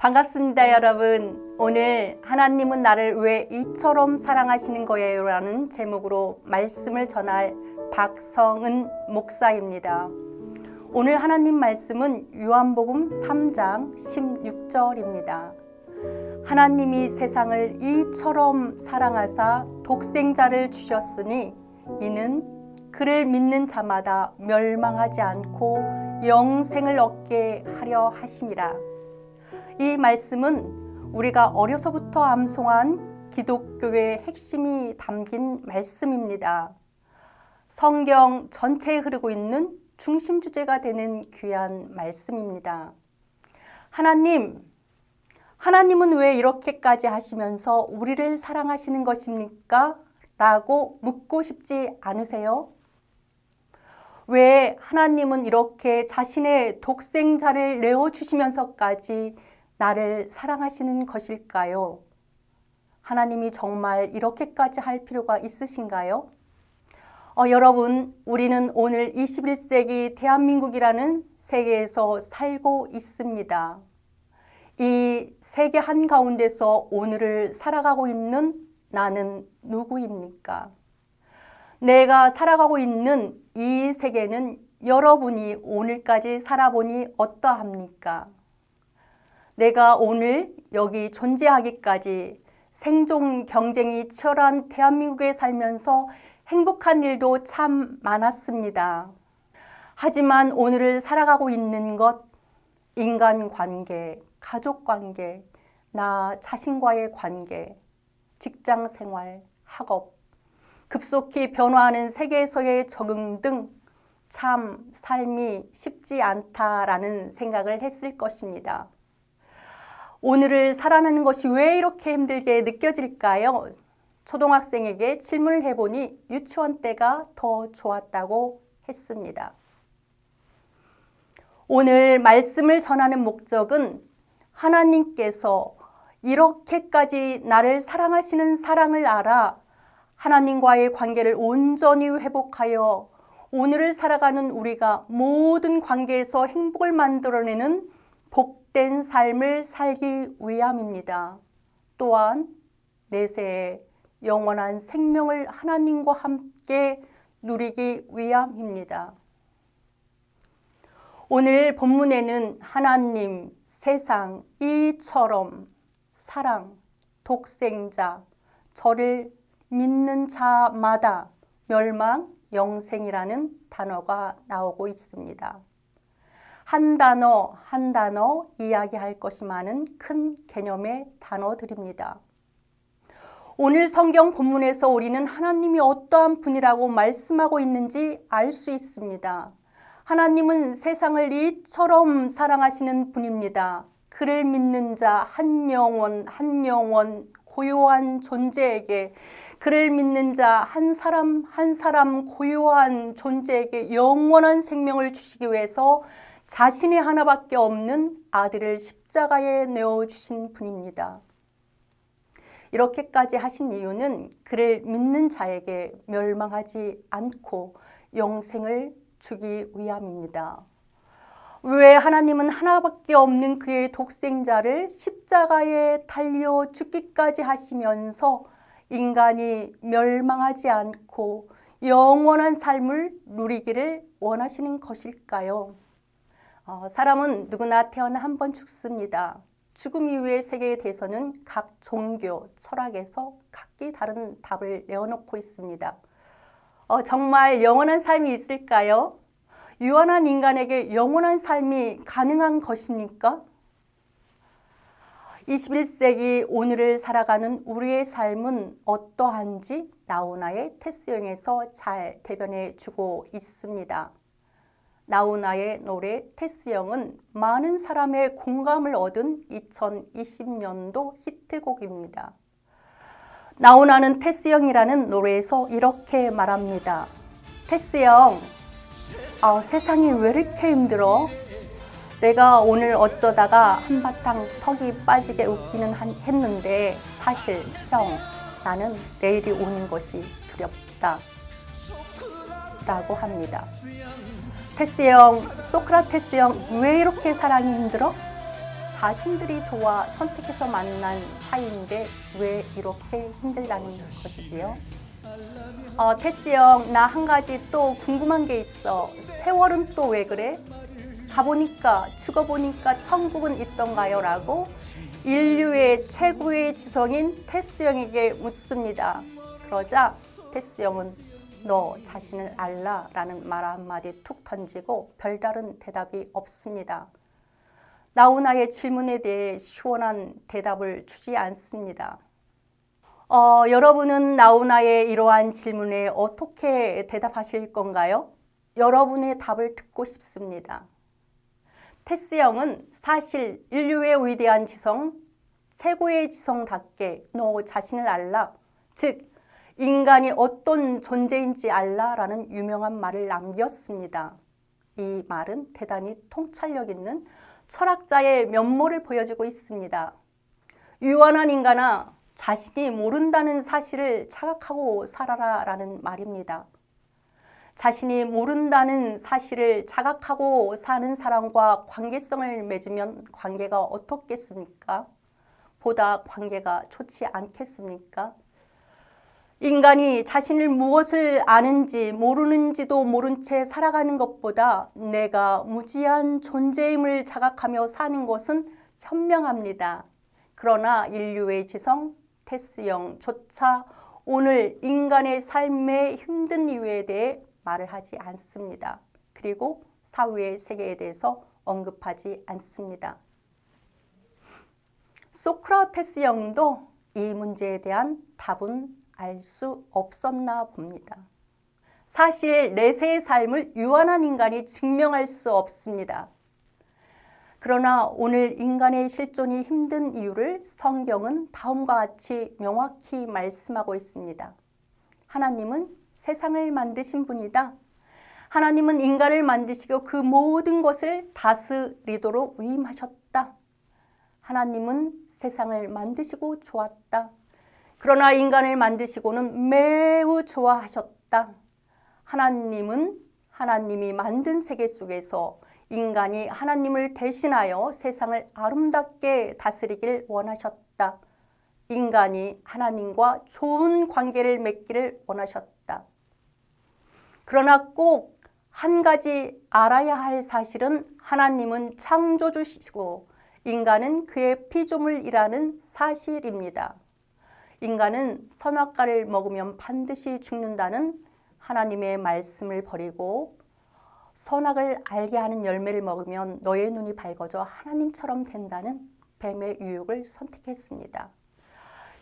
반갑습니다, 여러분. 오늘 하나님은 나를 왜 이처럼 사랑하시는 거예요? 라는 제목으로 말씀을 전할 박성은 목사입니다. 오늘 하나님 말씀은 요한복음 3장 16절입니다. 하나님이 세상을 이처럼 사랑하사 독생자를 주셨으니 이는 그를 믿는 자마다 멸망하지 않고 영생을 얻게 하려 하심이라. 이 말씀은 우리가 어려서부터 암송한 기독교의 핵심이 담긴 말씀입니다. 성경 전체에 흐르고 있는 중심 주제가 되는 귀한 말씀입니다. 하나님은 왜 이렇게까지 하시면서 우리를 사랑하시는 것입니까? 라고 묻고 싶지 않으세요? 왜 하나님은 이렇게 자신의 독생자를 내어주시면서까지 나를 사랑하시는 것일까요? 하나님이 정말 이렇게까지 할 필요가 있으신가요? 여러분, 우리는 오늘 21세기 대한민국이라는 세계에서 살고 있습니다. 이 세계 한가운데서 오늘을 살아가고 있는 나는 누구입니까? 내가 살아가고 있는 이 세계는 여러분이 오늘까지 살아보니 어떠합니까? 내가 오늘 여기 존재하기까지 생존 경쟁이 치열한 대한민국에 살면서 행복한 일도 참 많았습니다. 하지만 오늘을 살아가고 있는 것, 인간관계, 가족관계, 나 자신과의 관계, 직장생활, 학업, 급속히 변화하는 세계에서의 적응 등 참 삶이 쉽지 않다라는 생각을 했을 것입니다. 오늘을 살아가는 것이 왜 이렇게 힘들게 느껴질까요? 초등학생에게 질문을 해보니 유치원 때가 더 좋았다고 했습니다. 오늘 말씀을 전하는 목적은 하나님께서 이렇게까지 나를 사랑하시는 사랑을 알아 하나님과의 관계를 온전히 회복하여 오늘을 살아가는 우리가 모든 관계에서 행복을 만들어내는 복된 삶을 살기 위함입니다. 또한 내세에 영원한 생명을 하나님과 함께 누리기 위함입니다. 오늘 본문에는 하나님, 세상, 이처럼 사랑, 독생자, 저를 믿는 자마다 멸망, 영생이라는 단어가 나오고 있습니다. 한 단어 한 단어 이야기할 것이 많은 큰 개념의 단어들입니다. 오늘 성경 본문에서 우리는 하나님이 어떠한 분이라고 말씀하고 있는지 알 수 있습니다. 하나님은 세상을 이처럼 사랑하시는 분입니다. 그를 믿는 자 한 영혼 한 영혼 고요한 존재에게 그를 믿는 자 한 사람 한 사람 고요한 존재에게 영원한 생명을 주시기 위해서 자신이 하나밖에 없는 아들을 십자가에 내어주신 분입니다. 이렇게까지 하신 이유는 그를 믿는 자에게 멸망하지 않고 영생을 주기 위함입니다. 왜 하나님은 하나밖에 없는 그의 독생자를 십자가에 달려 죽기까지 하시면서 인간이 멸망하지 않고 영원한 삶을 누리기를 원하시는 것일까요? 사람은 누구나 태어나 한 번 죽습니다. 죽음 이후의 세계에 대해서는 각 종교, 철학에서 각기 다른 답을 내어놓고 있습니다. 정말 영원한 삶이 있을까요? 유한한 인간에게 영원한 삶이 가능한 것입니까? 21세기 오늘을 살아가는 우리의 삶은 어떠한지 나우나의 테스형에서 잘 대변해 주고 있습니다. 나우나의 노래 테스형은 많은 사람의 공감을 얻은 2020년도 히트곡입니다. 나우나는 테스형이라는 노래에서 이렇게 말합니다. 테스형, 세상이 왜 이렇게 힘들어? 내가 오늘 어쩌다가 한바탕 턱이 빠지게 웃기는 했는데 사실 형, 나는 내일이 오는 것이 두렵다 라고 합니다. 테스 형, 소크라테스 형, 왜 이렇게 사랑이 힘들어? 자신들이 좋아 선택해서 만난 사이인데 왜 이렇게 힘들다는 것이지요? 테스 형, 나 한 가지 또 궁금한 게 있어. 세월은 또 왜 그래? 가보니까, 죽어보니까 천국은 있던가요? 라고 인류의 최고의 지성인 테스 형에게 묻습니다. 그러자 테스 형은 너 자신을 알라 라는 말 한마디 툭 던지고 별다른 대답이 없습니다. 나우나의 질문에 대해 시원한 대답을 주지 않습니다. 여러분은 나우나의 이러한 질문에 어떻게 대답하실 건가요? 여러분의 답을 듣고 싶습니다. 테스 형은 사실 인류의 위대한 지성, 최고의 지성답게 너 자신을 알라, 즉 인간이 어떤 존재인지 알라라는 유명한 말을 남겼습니다. 이 말은 대단히 통찰력 있는 철학자의 면모를 보여주고 있습니다. 유한한 인간아, 자신이 모른다는 사실을 자각하고 살아라 라는 말입니다. 자신이 모른다는 사실을 자각하고 사는 사람과 관계성을 맺으면 관계가 어떻겠습니까? 보다 관계가 좋지 않겠습니까? 인간이 자신을 무엇을 아는지 모르는지도 모른 채 살아가는 것보다 내가 무지한 존재임을 자각하며 사는 것은 현명합니다. 그러나 인류의 지성 테스 형조차 오늘 인간의 삶의 힘든 이유에 대해 말을 하지 않습니다. 그리고 사후의 세계에 대해서 언급하지 않습니다. 소크라테스 형도 이 문제에 대한 답은 알 수 없었나 봅니다. 사실 내세의 삶을 유한한 인간이 증명할 수 없습니다. 그러나 오늘 인간의 실존이 힘든 이유를 성경은 다음과 같이 명확히 말씀하고 있습니다. 하나님은 세상을 만드신 분이다. 하나님은 인간을 만드시고 그 모든 것을 다스리도록 위임하셨다. 하나님은 세상을 만드시고 좋았다. 그러나 인간을 만드시고는 매우 좋아하셨다. 하나님은 하나님이 만든 세계 속에서 인간이 하나님을 대신하여 세상을 아름답게 다스리길 원하셨다. 인간이 하나님과 좋은 관계를 맺기를 원하셨다. 그러나 꼭 한 가지 알아야 할 사실은 하나님은 창조주시고 인간은 그의 피조물이라는 사실입니다. 인간은 선악과를 먹으면 반드시 죽는다는 하나님의 말씀을 버리고 선악을 알게 하는 열매를 먹으면 너의 눈이 밝아져 하나님처럼 된다는 뱀의 유혹을 선택했습니다.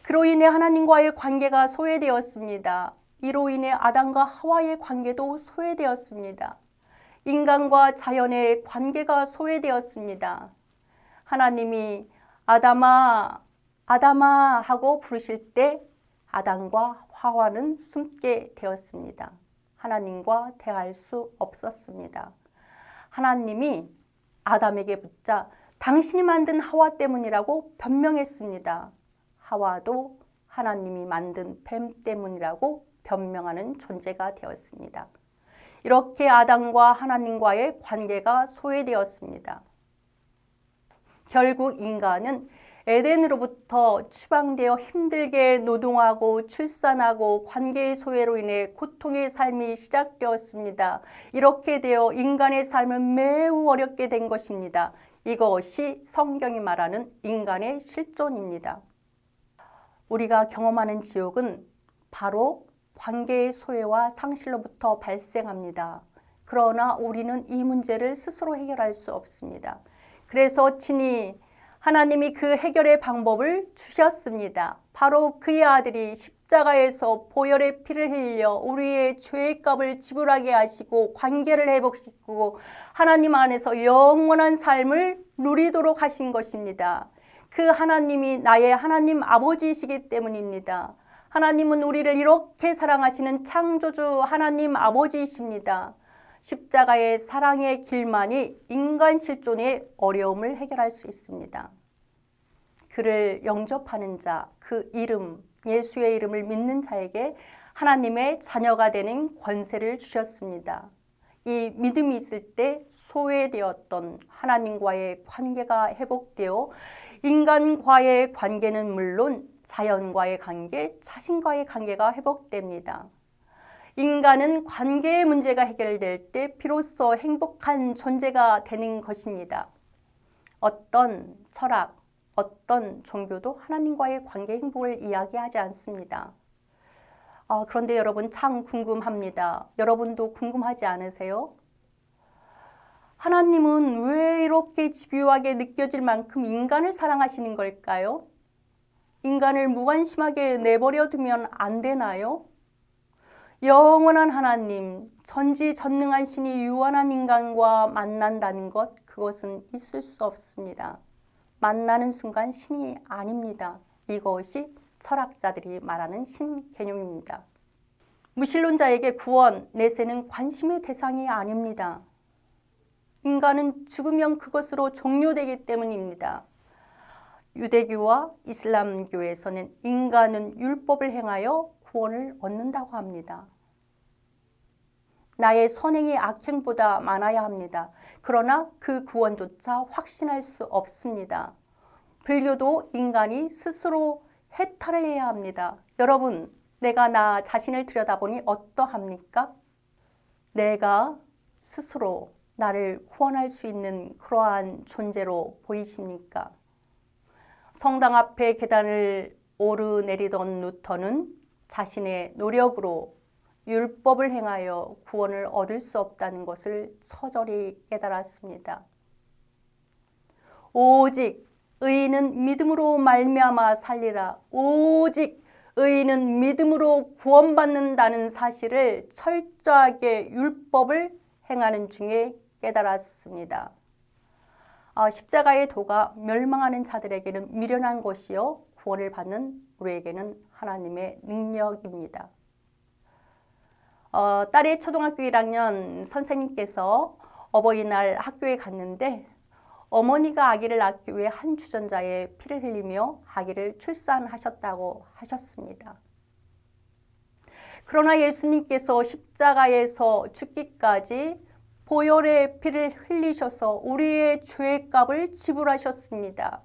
그로 인해 하나님과의 관계가 소외되었습니다. 이로 인해 아담과 하와의 관계도 소외되었습니다. 인간과 자연의 관계가 소외되었습니다. 하나님이 아담아, 아담아 하고 부르실 때 아담과 하와는 숨게 되었습니다. 하나님과 대할 수 없었습니다. 하나님이 아담에게 묻자 당신이 만든 하와 때문이라고 변명했습니다. 하와도 하나님이 만든 뱀 때문이라고 변명하는 존재가 되었습니다. 이렇게 아담과 하나님과의 관계가 소외되었습니다. 결국 인간은 에덴으로부터 추방되어 힘들게 노동하고 출산하고 관계의 소외로 인해 고통의 삶이 시작되었습니다. 이렇게 되어 인간의 삶은 매우 어렵게 된 것입니다. 이것이 성경이 말하는 인간의 실존입니다. 우리가 경험하는 지옥은 바로 관계의 소외와 상실로부터 발생합니다. 그러나 우리는 이 문제를 스스로 해결할 수 없습니다. 그래서 친히 하나님이 그 해결의 방법을 주셨습니다. 바로 그의 아들이 십자가에서 보혈의 피를 흘려 우리의 죄의 값을 지불하게 하시고 관계를 회복시키고 하나님 안에서 영원한 삶을 누리도록 하신 것입니다. 그 하나님이 나의 하나님 아버지이시기 때문입니다. 하나님은 우리를 이렇게 사랑하시는 창조주 하나님 아버지이십니다. 십자가의 사랑의 길만이 인간 실존의 어려움을 해결할 수 있습니다. 그를 영접하는 자, 그 이름, 예수의 이름을 믿는 자에게 하나님의 자녀가 되는 권세를 주셨습니다. 이 믿음이 있을 때 소외되었던 하나님과의 관계가 회복되어 인간과의 관계는 물론 자연과의 관계, 자신과의 관계가 회복됩니다. 인간은 관계의 문제가 해결될 때 비로소 행복한 존재가 되는 것입니다. 어떤 철학, 어떤 종교도 하나님과의 관계 행복을 이야기하지 않습니다. 그런데 여러분 참 궁금합니다. 여러분도 궁금하지 않으세요? 하나님은 왜 이렇게 집요하게 느껴질 만큼 인간을 사랑하시는 걸까요? 인간을 무관심하게 내버려 두면 안 되나요? 영원한 하나님, 전지전능한 신이 유한한 인간과 만난다는 것, 그것은 있을 수 없습니다. 만나는 순간 신이 아닙니다. 이것이 철학자들이 말하는 신 개념입니다. 무신론자에게 구원, 내세는 관심의 대상이 아닙니다. 인간은 죽으면 그것으로 종료되기 때문입니다. 유대교와 이슬람교에서는 인간은 율법을 행하여 구원을 얻는다고 합니다. 나의 선행이 악행보다 많아야 합니다. 그러나 그 구원조차 확신할 수 없습니다. 불교도 인간이 스스로 해탈을 해야 합니다. 여러분, 내가 나 자신을 들여다보니 어떠합니까? 내가 스스로 나를 구원할 수 있는 그러한 존재로 보이십니까? 성당 앞에 계단을 오르내리던 루터는 자신의 노력으로 율법을 행하여 구원을 얻을 수 없다는 것을 처절히 깨달았습니다. 오직 의인은 믿음으로 말미암아 살리라. 오직 의인은 믿음으로 구원받는다는 사실을 철저하게 율법을 행하는 중에 깨달았습니다. 십자가의 도가 멸망하는 자들에게는 미련한 것이요 구원을 받는 우리에게는 하나님의 능력입니다. 딸의 초등학교 1학년 선생님께서 어버이날 학교에 갔는데 어머니가 아기를 낳기 위해 한 주전자에 피를 흘리며 아기를 출산하셨다고 하셨습니다. 그러나 예수님께서 십자가에서 죽기까지 보혈의 피를 흘리셔서 우리의 죄값을 지불하셨습니다.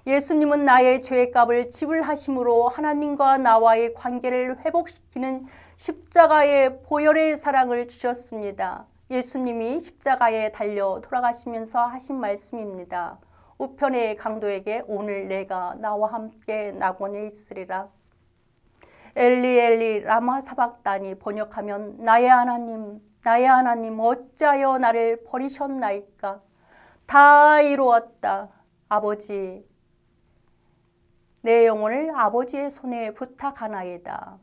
예수님은 나의 죄값을 지불하심으로 하나님과 나와의 관계를 회복시키는 십자가의 보혈의 사랑을 주셨습니다. 예수님이 십자가에 달려 돌아가시면서 하신 말씀입니다. 우편의 강도에게 오늘 내가 나와 함께 낙원에 있으리라. 엘리 엘리 라마 사박다니 번역하면 나의 하나님 어찌하여 나를 버리셨나이까. 다 이루었다. 아버지, 내 영혼을 아버지의 손에 부탁하나이다.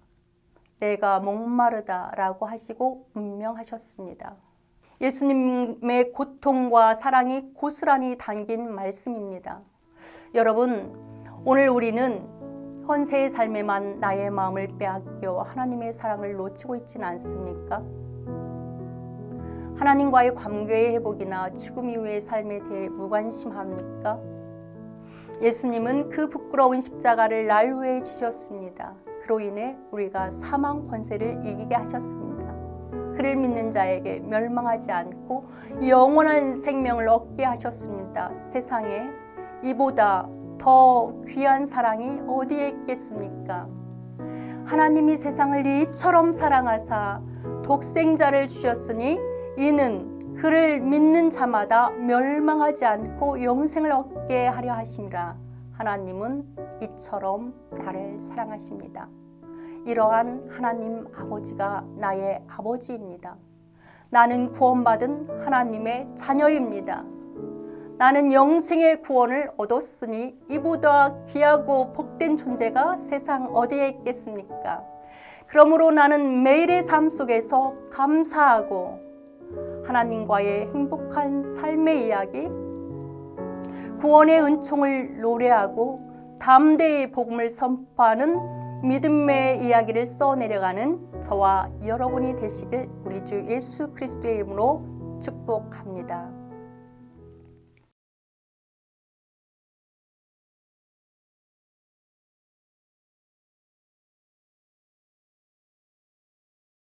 내가 목마르다 라고 하시고 운명하셨습니다. 예수님의 고통과 사랑이 고스란히 담긴 말씀입니다. 여러분, 오늘 우리는 현세의 삶에만 나의 마음을 빼앗겨 하나님의 사랑을 놓치고 있지는 않습니까? 하나님과의 관계의 회복이나 죽음 이후의 삶에 대해 무관심합니까? 예수님은 그 부끄러운 십자가를 날 위해 지셨습니다. 그로 인해 우리가 사망 권세를 이기게 하셨습니다. 그를 믿는 자에게 멸망하지 않고 영원한 생명을 얻게 하셨습니다. 세상에 이보다 더 귀한 사랑이 어디에 있겠습니까? 하나님이 세상을 이처럼 사랑하사 독생자를 주셨으니 이는 그를 믿는 자마다 멸망하지 않고 영생을 얻게 하려 하심이라. 하나님은 이처럼 나를 사랑하십니다. 이러한 하나님 아버지가 나의 아버지입니다. 나는 구원받은 하나님의 자녀입니다. 나는 영생의 구원을 얻었으니 이보다 귀하고 복된 존재가 세상 어디에 있겠습니까? 그러므로 나는 매일의 삶 속에서 감사하고 하나님과의 행복한 삶의 이야기, 구원의 은총을 노래하고 담대히 복음을 선포하는 믿음의 이야기를 써내려가는 저와 여러분이 되시길 우리 주 예수 그리스도의 이름으로 축복합니다.